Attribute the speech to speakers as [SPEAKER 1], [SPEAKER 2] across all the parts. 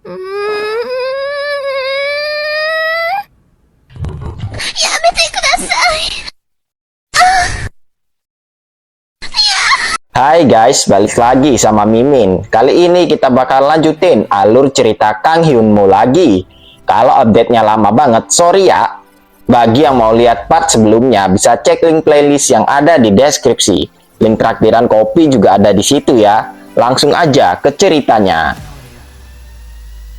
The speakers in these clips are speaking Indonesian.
[SPEAKER 1] Hai guys, balik lagi sama Mimin. Kali ini kita bakal lanjutin alur cerita Kang Hyun Mo lagi. Kalau update-nya lama banget, sorry ya. Bagi yang mau lihat part sebelumnya, bisa cek link playlist yang ada di deskripsi. Link traktiran kopi juga ada di situ ya. Langsung aja ke ceritanya.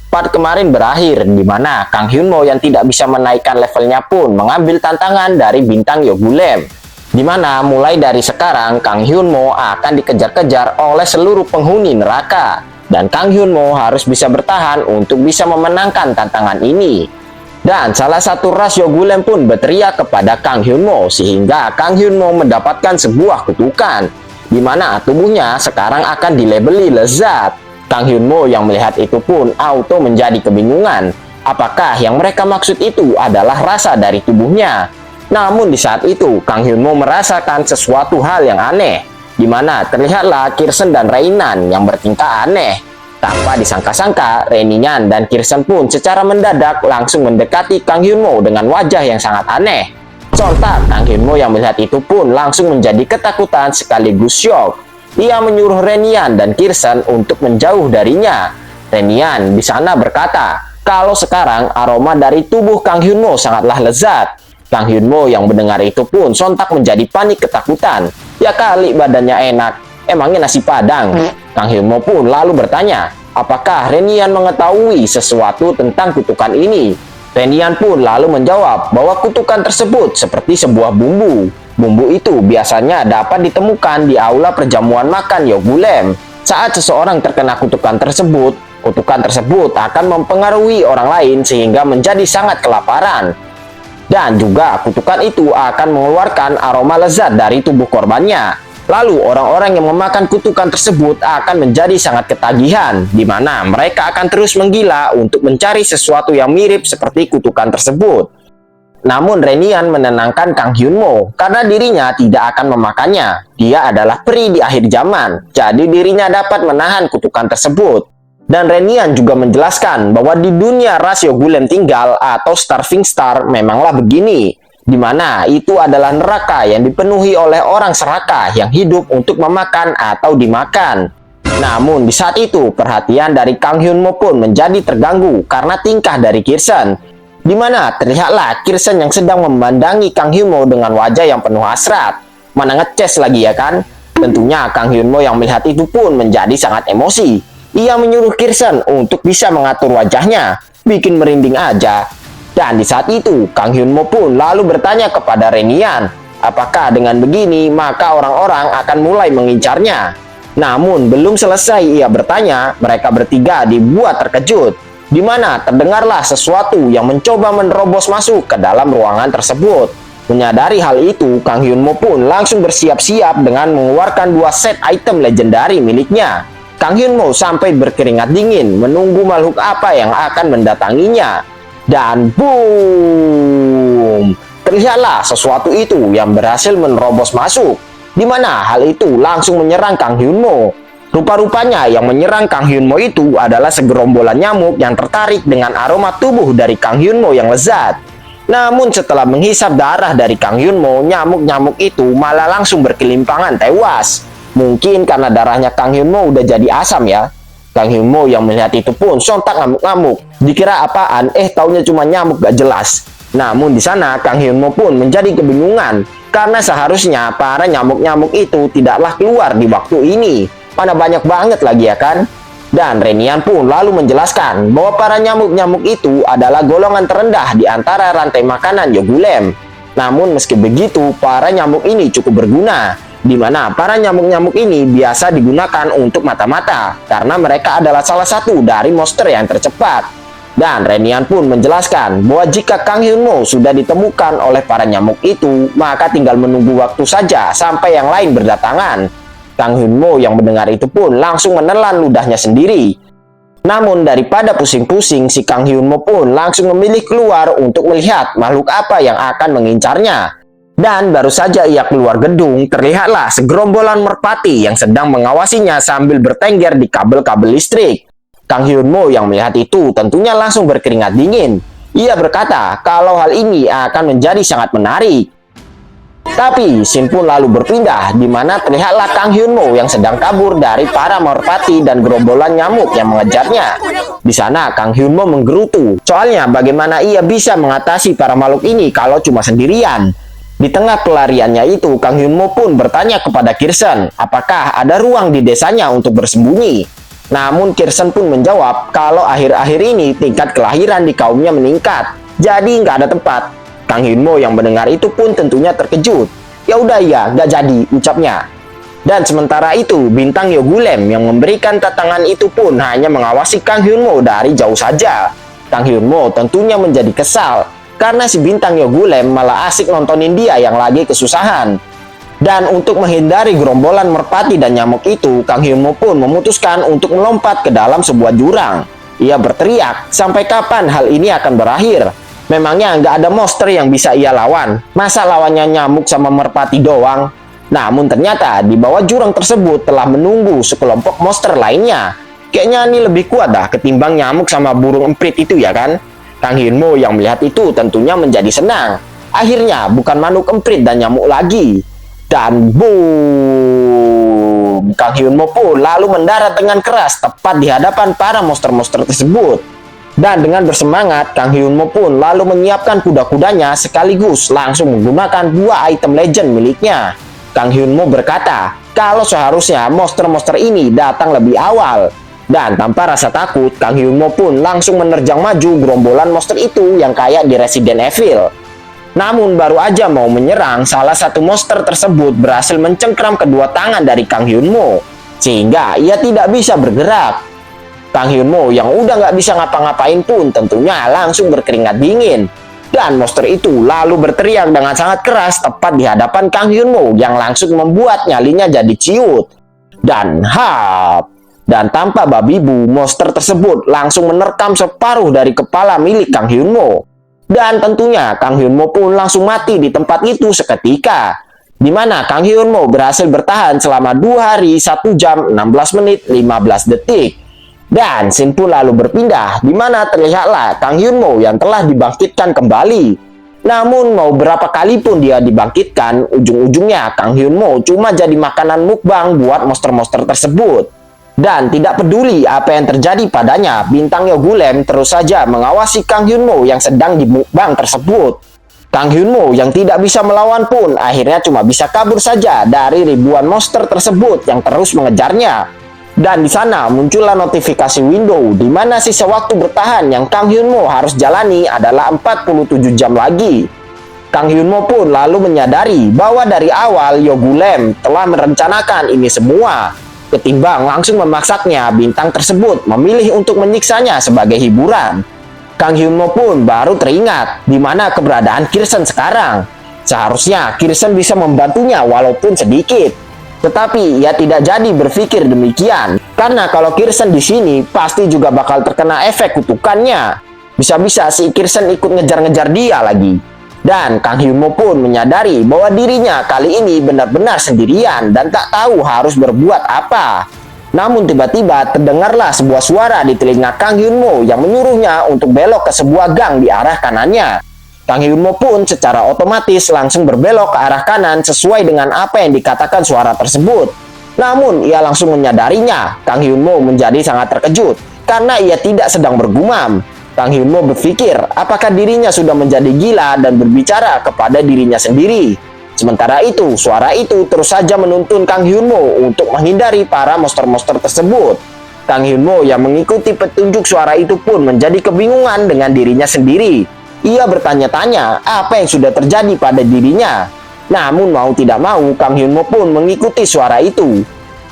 [SPEAKER 1] Part kemarin berakhir, di mana Kang Hyun Mo yang tidak bisa menaikkan levelnya pun mengambil tantangan dari bintang Yogulem. Di mana mulai dari sekarang Kang Hyun Mo akan dikejar-kejar oleh seluruh penghuni neraka. Dan Kang Hyun Mo harus bisa bertahan untuk bisa memenangkan tantangan ini. Dan salah satu ras Yogulem pun berteriak kepada Kang Hyun Mo sehingga Kang Hyun Mo mendapatkan sebuah kutukan. Di mana tubuhnya sekarang akan dilabeli lezat. Kang Hyun Mo yang melihat itu pun auto menjadi kebingungan. Apakah yang mereka maksud itu adalah rasa dari tubuhnya? Namun di saat itu, Kang Hyun Mo merasakan sesuatu hal yang aneh, di mana terlihatlah Kirsten dan Reinan yang bertingkah aneh. Tanpa disangka-sangka, Reinian dan Kirsten pun secara mendadak langsung mendekati Kang Hyun Mo dengan wajah yang sangat aneh. Sontak, Kang Hyun Mo yang melihat itu pun langsung menjadi ketakutan sekaligus syok. Ia menyuruh Reinian dan Kirsten untuk menjauh darinya. Reinian di sana berkata, kalau sekarang aroma dari tubuh Kang Hyun Mo sangatlah lezat. Kang Hyun Mo yang mendengar itu pun sontak menjadi panik ketakutan. Ya kali badannya enak, emangnya nasi padang. Kang Hyun Mo pun lalu bertanya, apakah Reinian mengetahui sesuatu tentang kutukan ini? Reinian pun lalu menjawab bahwa kutukan tersebut seperti sebuah bumbu. Bumbu itu biasanya dapat ditemukan di aula perjamuan makan Yogulem. Saat seseorang terkena kutukan tersebut akan mempengaruhi orang lain sehingga menjadi sangat kelaparan. Dan juga kutukan itu akan mengeluarkan aroma lezat dari tubuh korbannya. Lalu orang-orang yang memakan kutukan tersebut akan menjadi sangat ketagihan, di mana mereka akan terus menggila untuk mencari sesuatu yang mirip seperti kutukan tersebut. Namun Reinian menenangkan Kang Hyun Mo karena dirinya tidak akan memakannya. Dia adalah peri di akhir zaman, jadi dirinya dapat menahan kutukan tersebut. Dan Reinian juga menjelaskan bahwa di dunia ras Yogulem tinggal atau Starving Star memanglah begini, di mana itu adalah neraka yang dipenuhi oleh orang serakah yang hidup untuk memakan atau dimakan. Namun di saat itu perhatian dari Kang Hyun Mo pun menjadi terganggu karena tingkah dari Kirsten, di mana terlihatlah Kirsten yang sedang memandangi Kang Hyun Mo dengan wajah yang penuh hasrat. Mana ngeces lagi ya kan? Tentunya Kang Hyun Mo yang melihat itu pun menjadi sangat emosi. Ia menyuruh Kirsten untuk bisa mengatur wajahnya, bikin merinding aja. Dan di saat itu, Kang Hyun Mo pun lalu bertanya kepada Reinian, apakah dengan begini maka orang-orang akan mulai mengincarnya. Namun belum selesai ia bertanya, mereka bertiga dibuat terkejut, di mana terdengarlah sesuatu yang mencoba menerobos masuk ke dalam ruangan tersebut. Menyadari hal itu, Kang Hyun Mo pun langsung bersiap-siap dengan mengeluarkan 2 set item legendari miliknya. Kang Hyun Mo sampai berkeringat dingin menunggu makhluk apa yang akan mendatanginya. Dan boom! Terlihatlah sesuatu itu yang berhasil menerobos masuk, di mana hal itu langsung menyerang Kang Hyun Mo. Rupa-rupanya yang menyerang Kang Hyun Mo itu adalah segerombolan nyamuk yang tertarik dengan aroma tubuh dari Kang Hyun Mo yang lezat. Namun setelah menghisap darah dari Kang Hyun Mo, nyamuk-nyamuk itu malah langsung berkelimpangan tewas. Mungkin karena darahnya Kang Hyun Mo udah jadi asam ya. Kang Hyun Mo yang melihat itu pun sontak ngamuk-ngamuk. Dikira apaan? Taunya cuma nyamuk gak jelas. Namun di sana Kang Hyun Mo pun menjadi kebingungan karena seharusnya para nyamuk-nyamuk itu tidaklah keluar di waktu ini. Mana banyak banget lagi ya kan? Dan Reinian pun lalu menjelaskan bahwa para nyamuk-nyamuk itu adalah golongan terendah di antara rantai makanan Yogulem. Namun meski begitu, para nyamuk ini cukup berguna, di mana para nyamuk-nyamuk ini biasa digunakan untuk mata-mata karena mereka adalah salah satu dari monster yang tercepat. Dan Reinian pun menjelaskan bahwa jika Kang Hyun Mo sudah ditemukan oleh para nyamuk itu, maka tinggal menunggu waktu saja sampai yang lain berdatangan. Kang Hyun Mo yang mendengar itu pun langsung menelan ludahnya sendiri. Namun daripada pusing-pusing, si Kang Hyun Mo pun langsung memilih keluar untuk melihat makhluk apa yang akan mengincarnya. Dan baru saja ia keluar gedung, terlihatlah segerombolan merpati yang sedang mengawasinya sambil bertengger di kabel-kabel listrik. Kang Hyun Mo yang melihat itu tentunya langsung berkeringat dingin. Ia berkata kalau hal ini akan menjadi sangat menarik. Tapi scene pun lalu berpindah, di mana terlihatlah Kang Hyun Mo yang sedang kabur dari para merpati dan gerombolan nyamuk yang mengejarnya. Di sana Kang Hyun Mo menggerutu, soalnya bagaimana ia bisa mengatasi para makhluk ini kalau cuma sendirian. Di tengah pelariannya itu, Kang Hyun Mo pun bertanya kepada Kirsten, apakah ada ruang di desanya untuk bersembunyi. Namun Kirsten pun menjawab kalau akhir-akhir ini tingkat kelahiran di kaumnya meningkat, jadi nggak ada tempat. Kang Hyun Mo yang mendengar itu pun tentunya terkejut. Ya udah ya, nggak jadi, ucapnya. Dan sementara itu, bintang Yogulem yang memberikan tantangan itu pun hanya mengawasi Kang Hyun Mo dari jauh saja. Kang Hyun Mo tentunya menjadi kesal, karena si bintang Yogulem malah asik nontonin dia yang lagi kesusahan. Dan untuk menghindari gerombolan merpati dan nyamuk itu, Kang Hyun Mo pun memutuskan untuk melompat ke dalam sebuah jurang. Ia berteriak, sampai kapan hal ini akan berakhir? Memangnya nggak ada monster yang bisa ia lawan? Masa lawannya nyamuk sama merpati doang? Namun ternyata di bawah jurang tersebut telah menunggu sekelompok monster lainnya. Kayaknya ini lebih kuat dah ketimbang nyamuk sama burung emprit itu ya kan? Kang Hyun Mo yang melihat itu tentunya menjadi senang. Akhirnya bukan manuk emprit dan nyamuk lagi. Dan boom! Kang Hyun Mo pun lalu mendarat dengan keras tepat di hadapan para monster-monster tersebut. Dan dengan bersemangat, Kang Hyun Mo pun lalu menyiapkan kuda-kudanya sekaligus langsung menggunakan 2 item legend miliknya. Kang Hyun Mo berkata, kalau seharusnya monster-monster ini datang lebih awal. Dan tanpa rasa takut, Kang Hyun Mo pun langsung menerjang maju gerombolan monster itu yang kayak di Resident Evil. Namun baru aja mau menyerang, salah satu monster tersebut berhasil mencengkram kedua tangan dari Kang Hyun Mo, sehingga ia tidak bisa bergerak. Kang Hyun Mo yang udah nggak bisa ngapa-ngapain pun tentunya langsung berkeringat dingin. Dan monster itu lalu berteriak dengan sangat keras tepat di hadapan Kang Hyun Mo yang langsung membuat nyalinya jadi ciut. Dan hap! Dan tanpa babi bu, monster tersebut langsung menerkam separuh dari kepala milik Kang Hyun Mo. Dan tentunya Kang Hyun Mo pun langsung mati di tempat itu seketika. Di mana Kang Hyun Mo berhasil bertahan selama 2 hari, 1 jam, 16 menit, 15 detik. Dan scene pun lalu berpindah, di mana terlihatlah Kang Hyun Mo yang telah dibangkitkan kembali. Namun mau berapa kali pun dia dibangkitkan, ujung-ujungnya Kang Hyun Mo cuma jadi makanan mukbang buat monster-monster tersebut. Dan tidak peduli apa yang terjadi padanya, bintang Yogulem terus saja mengawasi Kang Hyun Mo yang sedang dimukbang tersebut. Kang Hyun Mo yang tidak bisa melawan pun akhirnya cuma bisa kabur saja dari ribuan monster tersebut yang terus mengejarnya. Dan di sana muncullah notifikasi window di mana sisa waktu bertahan yang Kang Hyun Mo harus jalani adalah 47 jam lagi. Kang Hyun Mo pun lalu menyadari bahwa dari awal Yogulem telah merencanakan ini semua. Ketimbang langsung memaksanya, bintang tersebut memilih untuk menyiksanya sebagai hiburan. Kang Hyun Mo pun baru teringat di mana keberadaan Kirsten sekarang. Seharusnya Kirsten bisa membantunya walaupun sedikit. Tetapi ia tidak jadi berpikir demikian, karena kalau Kirsten di sini pasti juga bakal terkena efek kutukannya. Bisa-bisa si Kirsten ikut ngejar-ngejar dia lagi. Dan Kang Hyun Mo pun menyadari bahwa dirinya kali ini benar-benar sendirian dan tak tahu harus berbuat apa. Namun tiba-tiba terdengarlah sebuah suara di telinga Kang Hyun Mo yang menyuruhnya untuk belok ke sebuah gang di arah kanannya. Kang Hyun Mo pun secara otomatis langsung berbelok ke arah kanan sesuai dengan apa yang dikatakan suara tersebut. Namun ia langsung menyadarinya, Kang Hyun Mo menjadi sangat terkejut karena ia tidak sedang bergumam. Kang Hyun Mo berpikir apakah dirinya sudah menjadi gila dan berbicara kepada dirinya sendiri. Sementara itu, suara itu terus saja menuntun Kang Hyun Mo untuk menghindari para monster-monster tersebut. Kang Hyun Mo yang mengikuti petunjuk suara itu pun menjadi kebingungan dengan dirinya sendiri. Ia bertanya-tanya apa yang sudah terjadi pada dirinya. Namun mau tidak mau, Kang Hyun Mo pun mengikuti suara itu.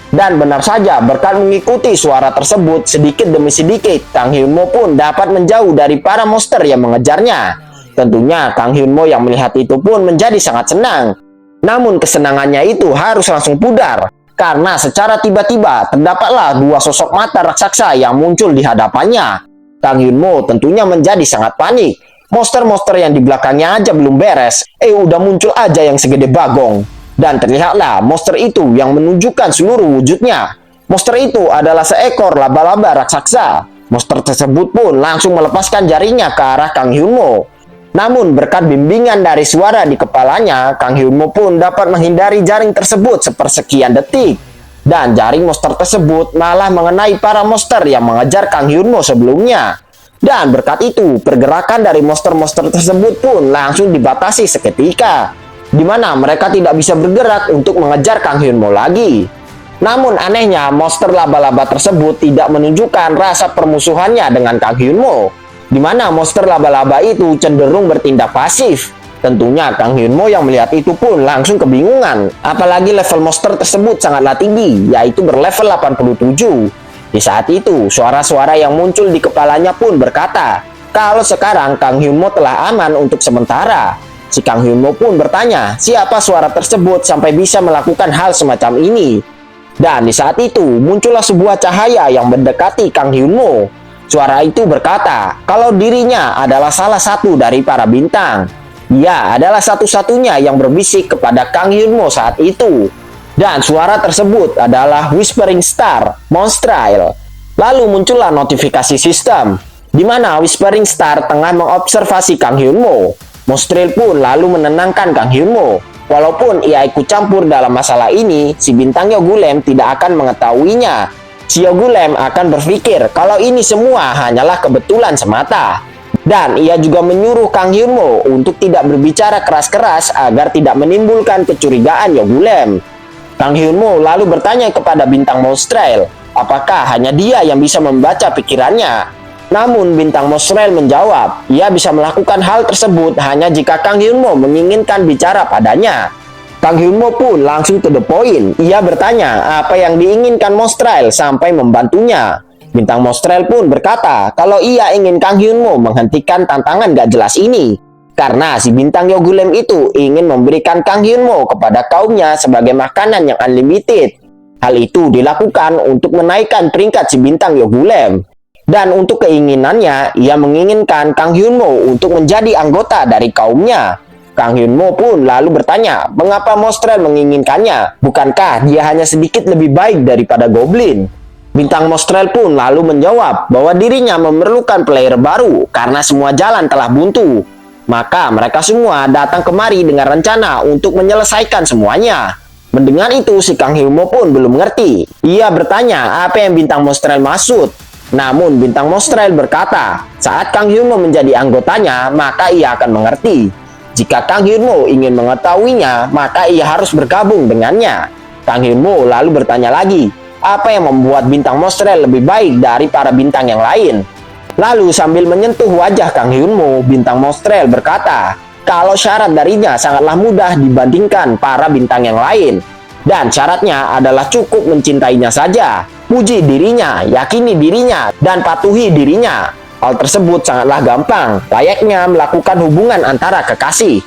[SPEAKER 1] Dan benar saja, berkat mengikuti suara tersebut, sedikit demi sedikit, Kang Hyun Mo pun dapat menjauh dari para monster yang mengejarnya. Tentunya Kang Hyun Mo yang melihat itu pun menjadi sangat senang. Namun kesenangannya itu harus langsung pudar, karena secara tiba-tiba terdapatlah 2 sosok mata raksasa yang muncul di hadapannya. Kang Hyun Mo tentunya menjadi sangat panik. Monster-monster yang di belakangnya aja belum beres, udah muncul aja yang segede bagong. Dan terlihatlah monster itu yang menunjukkan seluruh wujudnya. Monster itu adalah seekor laba-laba raksasa. Monster tersebut pun langsung melepaskan jarinya ke arah Kang Hyunmo. Namun berkat bimbingan dari suara di kepalanya, Kang Hyunmo pun dapat menghindari jaring tersebut sepersekian detik. Dan jaring monster tersebut malah mengenai para monster yang mengejar Kang Hyunmo sebelumnya. Dan berkat itu, pergerakan dari monster-monster tersebut pun langsung dibatasi seketika, di mana mereka tidak bisa bergerak untuk mengejar Kang Hyunmo lagi. Namun anehnya, monster laba-laba tersebut tidak menunjukkan rasa permusuhannya dengan Kang Hyunmo, di mana monster laba-laba itu cenderung bertindak pasif. Tentunya Kang Hyunmo yang melihat itu pun langsung kebingungan, apalagi level monster tersebut sangatlah tinggi, yaitu berlevel 87. Di saat itu, suara-suara yang muncul di kepalanya pun berkata, kalau sekarang Kang Hyunmo telah aman untuk sementara. Si Kang Hyunmo pun bertanya, siapa suara tersebut sampai bisa melakukan hal semacam ini? Dan di saat itu, muncullah sebuah cahaya yang mendekati Kang Hyunmo. Suara itu berkata, kalau dirinya adalah salah satu dari para bintang. Ia adalah satu-satunya yang berbisik kepada Kang Hyunmo saat itu. Dan suara tersebut adalah Whispering Star, Monstrail. Lalu muncullah notifikasi sistem, di mana Whispering Star tengah mengobservasi Kang Hyunmo. Monstrail pun lalu menenangkan Kang Hyunmo. Walaupun ia ikut campur dalam masalah ini, si bintang Yogulem tidak akan mengetahuinya. Si Yogulem akan berpikir kalau ini semua hanyalah kebetulan semata. Dan ia juga menyuruh Kang Hyunmo untuk tidak berbicara keras-keras agar tidak menimbulkan kecurigaan Yogulem. Kang Hyunmo lalu bertanya kepada bintang Monstrail, apakah hanya dia yang bisa membaca pikirannya? Namun bintang Monstrail menjawab, ia bisa melakukan hal tersebut hanya jika Kang Hyunmo menginginkan bicara padanya. Kang Hyunmo pun langsung to the point. Ia bertanya apa yang diinginkan Monstrail sampai membantunya. Bintang Monstrail pun berkata kalau ia ingin Kang Hyunmo menghentikan tantangan gak jelas ini. Karena si bintang Yogulem itu ingin memberikan Kang Hyunmo kepada kaumnya sebagai makanan yang unlimited. Hal itu dilakukan untuk menaikkan peringkat si bintang Yogulem. Dan untuk keinginannya, ia menginginkan Kang Hyunmo untuk menjadi anggota dari kaumnya. Kang Hyunmo pun lalu bertanya, mengapa Monstrail menginginkannya? Bukankah dia hanya sedikit lebih baik daripada Goblin? Bintang Monstrail pun lalu menjawab bahwa dirinya memerlukan player baru karena semua jalan telah buntu. Maka mereka semua datang kemari dengan rencana untuk menyelesaikan semuanya. Mendengar itu, si Kang Hyunmo pun belum mengerti. Ia bertanya apa yang bintang Monstrail maksud. Namun bintang Monstrail berkata, saat Kang Hyunmo menjadi anggotanya, maka ia akan mengerti. Jika Kang Hyunmo ingin mengetahuinya, maka ia harus bergabung dengannya. Kang Hyunmo lalu bertanya lagi, apa yang membuat bintang Monstrail lebih baik dari para bintang yang lain? Lalu sambil menyentuh wajah Kang Hyunmo, bintang Monstrail berkata, kalau syarat darinya sangatlah mudah dibandingkan para bintang yang lain. Dan syaratnya adalah cukup mencintainya saja. Puji dirinya, yakini dirinya, dan patuhi dirinya. Hal tersebut sangatlah gampang, layaknya melakukan hubungan antara kekasih.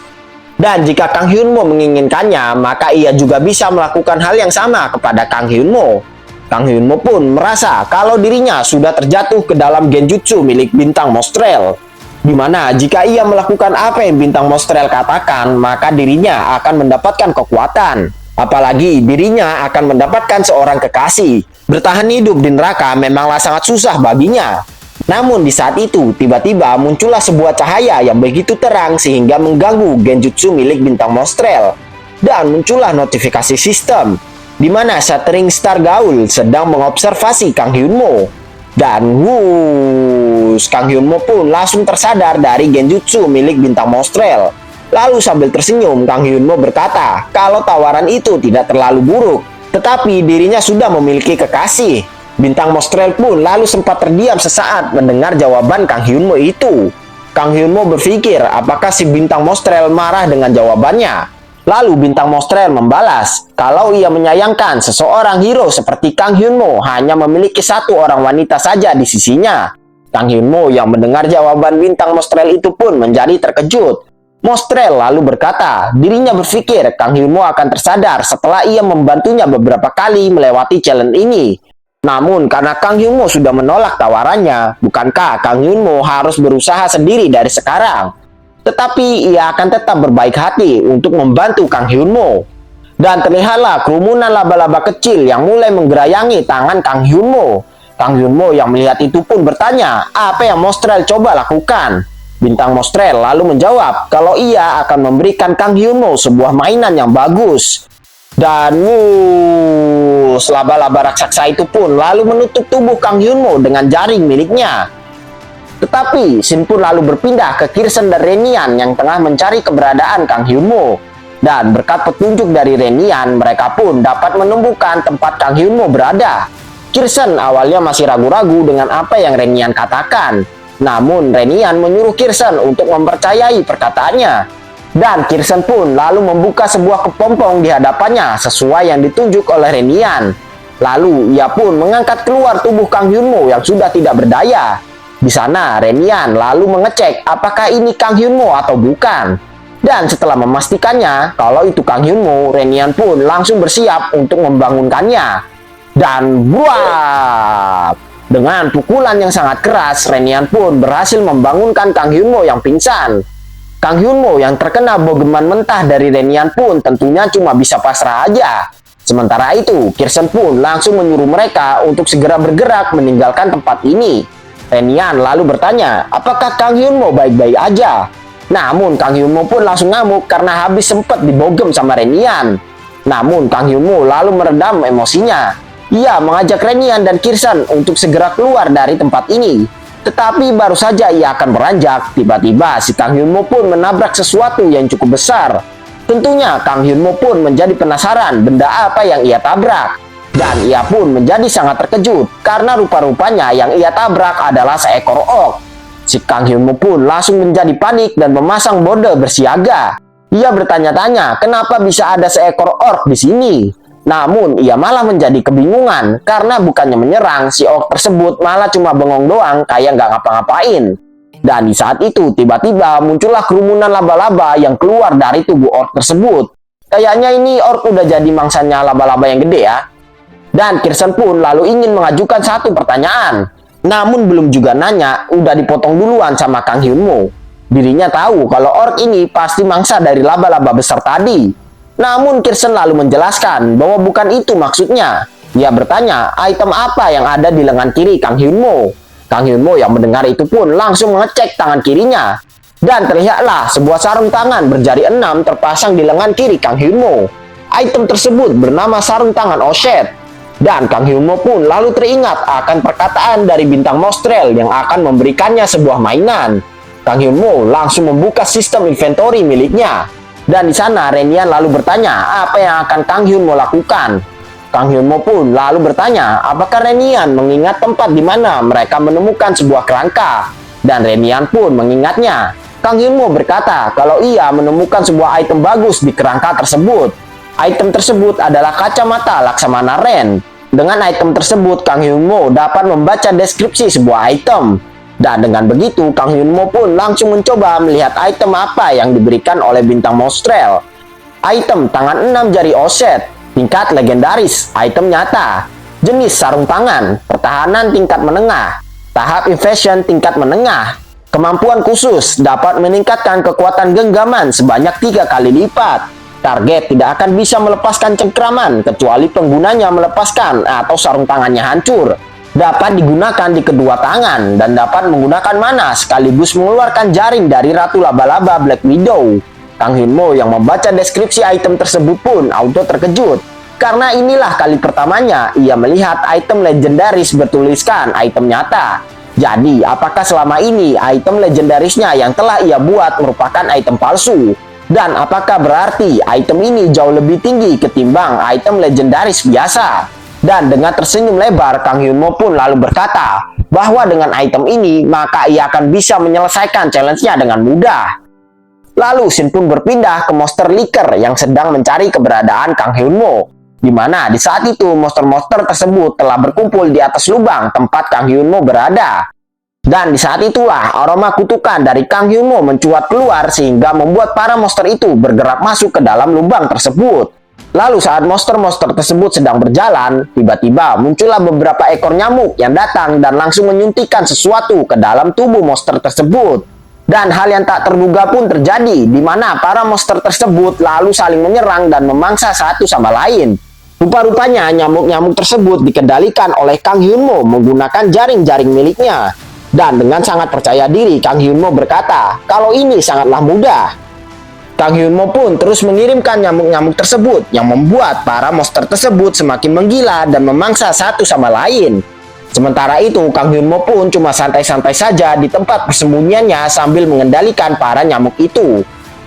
[SPEAKER 1] Dan jika Kang Hyunmo menginginkannya, maka ia juga bisa melakukan hal yang sama kepada Kang Hyunmo. Kang Hyunmo pun merasa kalau dirinya sudah terjatuh ke dalam genjutsu milik bintang Monstrail. Di mana jika ia melakukan apa yang bintang Monstrail katakan, maka dirinya akan mendapatkan kekuatan. Apalagi dirinya akan mendapatkan seorang kekasih. Bertahan hidup di neraka memanglah sangat susah baginya. Namun di saat itu, tiba-tiba muncullah sebuah cahaya yang begitu terang sehingga mengganggu genjutsu milik bintang Monstrail. Dan muncullah notifikasi sistem, di mana Shattering Star Gaul sedang mengobservasi Kang Hyunmo. Dan Kang Hyunmo pun langsung tersadar dari genjutsu milik bintang Monstrail. Lalu sambil tersenyum, Kang Hyunmo berkata kalau tawaran itu tidak terlalu buruk, tetapi dirinya sudah memiliki kekasih. Bintang Monstrail pun lalu sempat terdiam sesaat mendengar jawaban Kang Hyunmo itu. Kang Hyunmo berpikir apakah si bintang Monstrail marah dengan jawabannya. Lalu bintang Monstrail membalas kalau ia menyayangkan seseorang hero seperti Kang Hyunmo hanya memiliki satu orang wanita saja di sisinya. Kang Hyunmo yang mendengar jawaban bintang Monstrail itu pun menjadi terkejut. Monstrail lalu berkata, dirinya berpikir Kang Hyunmo akan tersadar setelah ia membantunya beberapa kali melewati challenge ini. Namun karena Kang Hyunmo sudah menolak tawarannya, bukankah Kang Hyunmo harus berusaha sendiri dari sekarang? Tetapi ia akan tetap berbaik hati untuk membantu Kang Hyunmo. Dan terlihatlah kerumunan laba-laba kecil yang mulai menggerayangi tangan Kang Hyunmo. Kang Hyunmo yang melihat itu pun bertanya, apa yang Mostrel coba lakukan? Bintang Mostrel lalu menjawab kalau ia akan memberikan Kang Hyunmo sebuah mainan yang bagus. Dan laba-laba raksasa itu pun lalu menutup tubuh Kang Hyunmo dengan jaring miliknya. Tetapi Shin pun lalu berpindah ke Kirsten dan Renian yang tengah mencari keberadaan Kang Hyunmo. Dan berkat petunjuk dari Renian, mereka pun dapat menemukan tempat Kang Hyunmo berada. Kirsten awalnya masih ragu-ragu dengan apa yang Renian katakan. Namun Renian menyuruh Kirsten untuk mempercayai perkataannya. Dan Kirsten pun lalu membuka sebuah kepompong di hadapannya sesuai yang ditunjuk oleh Renian. Lalu ia pun mengangkat keluar tubuh Kang Hyunmo yang sudah tidak berdaya. Di sana Renian lalu mengecek apakah ini Kang Hyunmo atau bukan. Dan setelah memastikannya kalau itu Kang Hyunmo, Renian pun langsung bersiap untuk membangunkannya. Dan buat dengan pukulan yang sangat keras, Renian pun berhasil membangunkan Kang Hyunmo yang pingsan. Kang Hyunmo yang terkena bogeman mentah dari Renian pun tentunya cuma bisa pasrah aja. Sementara itu, Kirsten pun langsung menyuruh mereka untuk segera bergerak meninggalkan tempat ini. Renian lalu bertanya, apakah Kang Hyunmo baik-baik aja? Namun Kang Hyunmo pun langsung ngamuk karena habis sempat dibogem sama Renian. Namun Kang Hyunmo lalu meredam emosinya. Ia mengajak Renian dan Kirsten untuk segera keluar dari tempat ini. Tetapi baru saja ia akan beranjak, tiba-tiba si Kang Hyunmo pun menabrak sesuatu yang cukup besar. Tentunya Kang Hyunmo pun menjadi penasaran benda apa yang ia tabrak. Dan ia pun menjadi sangat terkejut karena rupa-rupanya yang ia tabrak adalah seekor orc. Si Kang Hyunmo pun langsung menjadi panik dan memasang mode bersiaga. Ia bertanya-tanya kenapa bisa ada seekor orc di sini. Namun ia malah menjadi kebingungan karena bukannya menyerang, si orc tersebut malah cuma bengong doang kayak nggak ngapa-ngapain. Dan di saat itu tiba-tiba muncullah kerumunan laba-laba yang keluar dari tubuh orc tersebut. Kayaknya ini orc udah jadi mangsanya laba-laba yang gede ya. Dan Kirsten pun lalu ingin mengajukan satu pertanyaan. Namun belum juga nanya, udah dipotong duluan sama Kang Hyunmo. Dirinya tahu kalau orc ini pasti mangsa dari laba-laba besar tadi. Namun Kirsten lalu menjelaskan bahwa bukan itu maksudnya. Ia bertanya, item apa yang ada di lengan kiri Kang Hyunmo? Kang Hyunmo yang mendengar itu pun langsung mengecek tangan kirinya. Dan terlihatlah sebuah sarung tangan berjari 6 terpasang di lengan kiri Kang Hyunmo. Item tersebut bernama sarung tangan Oshet. Dan Kang Hyunmo pun lalu teringat akan perkataan dari bintang Mostrel yang akan memberikannya sebuah mainan. Kang Hyunmo langsung membuka sistem inventory miliknya. Dan di sana Renian lalu bertanya apa yang akan Kang Hyunmo lakukan. Kang Hyunmo pun lalu bertanya apakah Renian mengingat tempat di mana mereka menemukan sebuah kerangka. Dan Renian pun mengingatnya. Kang Hyunmo berkata kalau ia menemukan sebuah item bagus di kerangka tersebut. Item tersebut adalah kacamata Laksamana Ren. Dengan item tersebut Kang Hyunmo dapat membaca deskripsi sebuah item. Dan dengan begitu, Kang Hyunmo pun langsung mencoba melihat item apa yang diberikan oleh bintang Mostrel. Item tangan 6 jari Oshet, tingkat legendaris, item nyata. Jenis sarung tangan, pertahanan tingkat menengah. Tahap invasion tingkat menengah. Kemampuan khusus, dapat meningkatkan kekuatan genggaman sebanyak 3 kali lipat. Target tidak akan bisa melepaskan cengkraman kecuali penggunanya melepaskan atau sarung tangannya hancur. Dapat digunakan di kedua tangan dan dapat menggunakan mana sekaligus mengeluarkan jaring dari Ratu Laba-Laba Black Widow. Kang Hyunmo yang membaca deskripsi item tersebut pun auto terkejut karena inilah kali pertamanya ia melihat item legendaris bertuliskan item nyata. Jadi apakah selama ini item legendarisnya yang telah ia buat merupakan item palsu? Dan apakah berarti item ini jauh lebih tinggi ketimbang item legendaris biasa? Dan dengan tersenyum lebar, Kang Hyunmo pun lalu berkata bahwa dengan item ini maka ia akan bisa menyelesaikan challenge-nya dengan mudah. Lalu Shin pun berpindah ke monster liker yang sedang mencari keberadaan Kang Hyunmo. Di mana di saat itu monster-monster tersebut telah berkumpul di atas lubang tempat Kang Hyunmo berada. Dan di saat itulah aroma kutukan dari Kang Hyunmo mencuat keluar sehingga membuat para monster itu bergerak masuk ke dalam lubang tersebut. Lalu saat monster-monster tersebut sedang berjalan, tiba-tiba muncullah beberapa ekor nyamuk yang datang dan langsung menyuntikkan sesuatu ke dalam tubuh monster tersebut. Dan hal yang tak terduga pun terjadi, di mana para monster tersebut lalu saling menyerang dan memangsa satu sama lain. Rupa-rupanya nyamuk-nyamuk tersebut dikendalikan oleh Kang Hyunmo menggunakan jaring-jaring miliknya. Dan dengan sangat percaya diri, Kang Hyunmo berkata, kalau ini sangatlah mudah. Kang Hyunmo pun terus mengirimkan nyamuk-nyamuk tersebut yang membuat para monster tersebut semakin menggila dan memangsa satu sama lain. Sementara itu, Kang Hyunmo pun cuma santai-santai saja di tempat persembunyiannya sambil mengendalikan para nyamuk itu.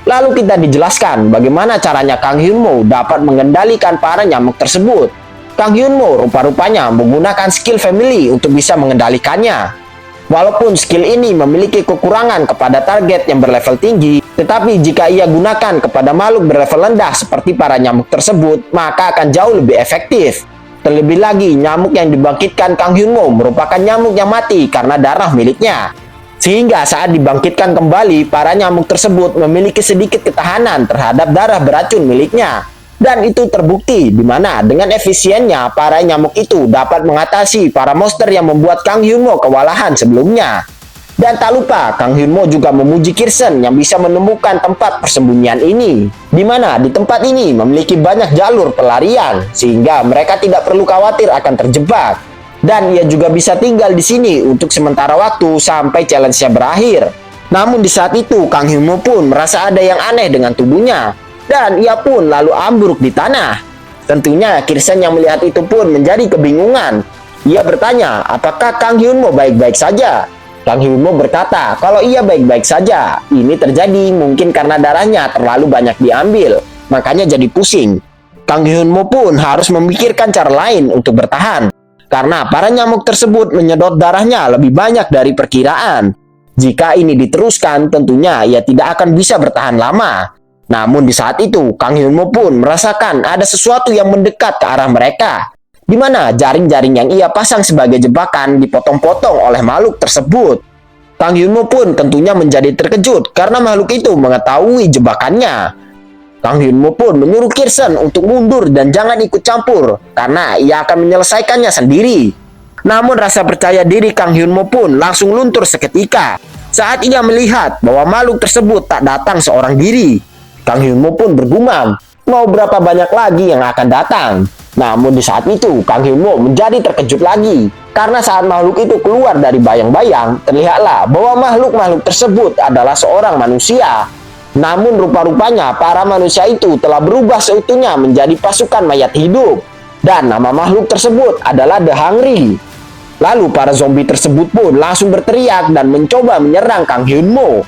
[SPEAKER 1] Lalu kita dijelaskan bagaimana caranya Kang Hyunmo dapat mengendalikan para nyamuk tersebut. Kang Hyunmo rupa-rupanya menggunakan skill family untuk bisa mengendalikannya. Walaupun skill ini memiliki kekurangan kepada target yang berlevel tinggi, tetapi jika ia gunakan kepada makhluk berlevel rendah seperti para nyamuk tersebut, maka akan jauh lebih efektif. Terlebih lagi, nyamuk yang dibangkitkan Kang Hyunmo merupakan nyamuk yang mati karena darah miliknya. Sehingga saat dibangkitkan kembali, para nyamuk tersebut memiliki sedikit ketahanan terhadap darah beracun miliknya. Dan itu terbukti, di mana dengan efisiennya para nyamuk itu dapat mengatasi para monster yang membuat Kang Hyunmo kewalahan sebelumnya. Dan tak lupa, Kang Hyunmo juga memuji Kirsten yang bisa menemukan tempat persembunyian ini. Di mana di tempat ini memiliki banyak jalur pelarian, sehingga mereka tidak perlu khawatir akan terjebak. Dan ia juga bisa tinggal di sini untuk sementara waktu sampai challenge-nya berakhir. Namun di saat itu, Kang Hyunmo pun merasa ada yang aneh dengan tubuhnya. Dan ia pun lalu ambruk di tanah. Tentunya Kirsten yang melihat itu pun menjadi kebingungan. Ia bertanya, apakah Kang Hyunmo baik-baik saja? Kang Hyunmo berkata, kalau ia baik-baik saja. Ini terjadi mungkin karena darahnya terlalu banyak diambil. Makanya jadi pusing. Kang Hyunmo pun harus memikirkan cara lain untuk bertahan. Karena para nyamuk tersebut menyedot darahnya lebih banyak dari perkiraan. Jika ini diteruskan, tentunya ia tidak akan bisa bertahan lama. Namun di saat itu, Kang Hyunmo pun merasakan ada sesuatu yang mendekat ke arah mereka. Di mana jaring-jaring yang ia pasang sebagai jebakan dipotong-potong oleh makhluk tersebut. Kang Hyunmo pun tentunya menjadi terkejut karena makhluk itu mengetahui jebakannya. Kang Hyunmo pun menyuruh Kirsten untuk mundur dan jangan ikut campur, karena ia akan menyelesaikannya sendiri. Namun rasa percaya diri Kang Hyunmo pun langsung luntur seketika saat ia melihat bahwa makhluk tersebut tak datang seorang diri. Kang Hyunmo pun bergumam, mau berapa banyak lagi yang akan datang. Namun di saat itu, Kang Hyunmo menjadi terkejut lagi, karena saat makhluk itu keluar dari bayang-bayang, terlihatlah bahwa makhluk-makhluk tersebut adalah seorang manusia. Namun rupa-rupanya para manusia itu telah berubah seutuhnya menjadi pasukan mayat hidup. Dan nama makhluk tersebut adalah The Hungry. Lalu para zombie tersebut pun langsung berteriak dan mencoba menyerang Kang Hyunmo.